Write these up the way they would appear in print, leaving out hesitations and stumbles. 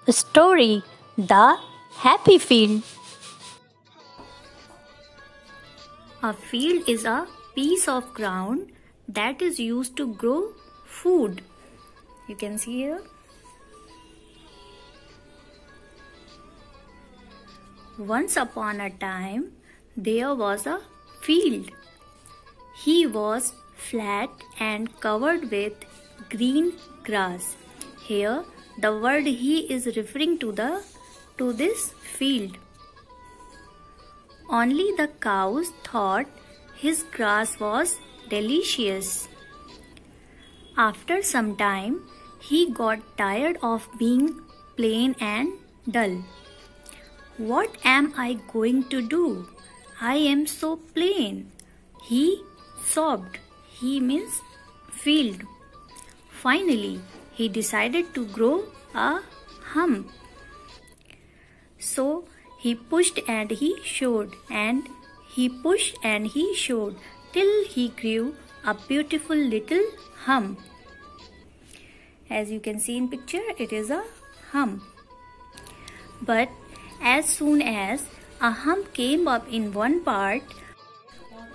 Story: The Happy Field. A field is a piece of ground that is used to grow food. You can see here. Once upon a time, there was a field. He was flat and covered with green grass. Here, the word "he" is referring to this field. Only the cows thought his grass was delicious. After some time, he got tired of being plain and dull. "What am I going to do? I am so plain," he sobbed. He means field. Finally, he decided to grow a hump. So he pushed and he showed, and he pushed and he showed, till he grew a beautiful little hump. As you can see in picture, it is a hump. But as soon as a hump came up in one part,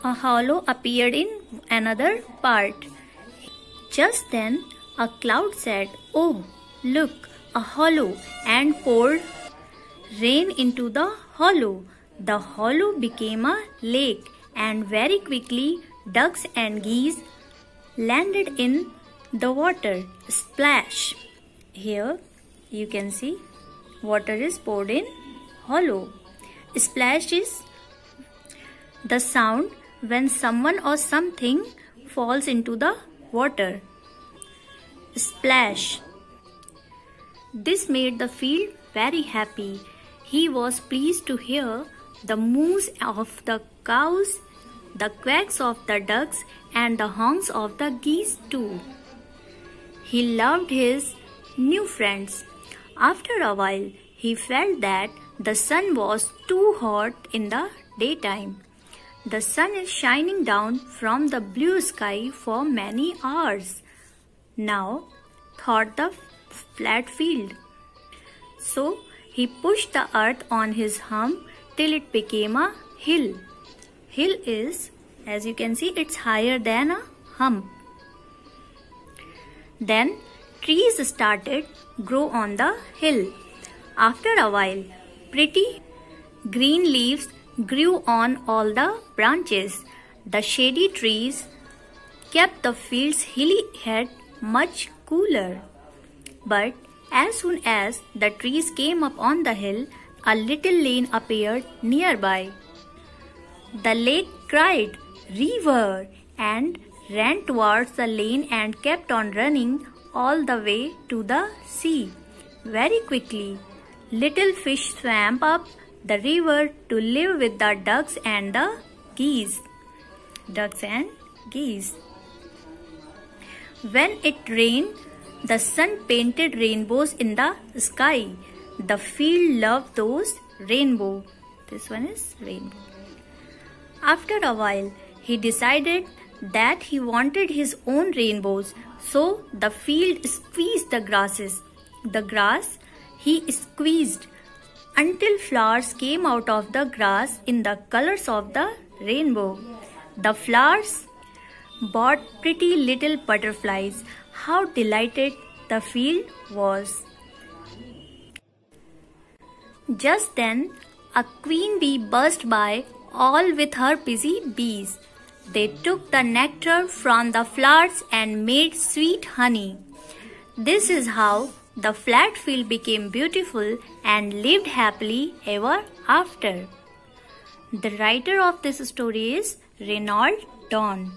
a hollow appeared in another part. Just then a cloud said, "Oh, look, a hollow," and poured rain into the hollow. The hollow became a lake, and very quickly ducks and geese landed in the water. Splash! Here you can see water is poured in hollow. Splash is the sound when someone or something falls into the water. Splash! This made the field very happy. He was pleased to hear the moos of the cows, the quacks of the ducks, and the honks of the geese too. He loved his new friends. After a while, he felt that the sun was too hot in the daytime. The sun is shining down from the blue sky for many hours now, thought the flat field. So he pushed the earth on his hump till it became a hill. Hill is, as you can see, it's higher than a hump. Then trees started grow on the hill. After a while, pretty green leaves grew on all the branches. The shady trees kept the field's hilly head much cooler. But as soon as the trees came up on the hill, a little lane appeared nearby. The lake cried, "River!" and ran towards the lane and kept on running all the way to the sea. Very quickly, little fish swam up the river to live with the ducks and the geese. Ducks and geese. When it rained, the sun painted rainbows in the sky. The field loved those rainbows. This one is rainbow. After a while, he decided that he wanted his own rainbows. So the field squeezed the grasses. The grass he squeezed until flowers came out of the grass in the colors of the rainbow. The flowers brought pretty little butterflies. How delighted the field was! Just then, a queen bee buzzed by, all with her busy bees. They took the nectar from the flowers and made sweet honey. This is how the flat field became beautiful and lived happily ever after. The writer of this story is Reynold Donn.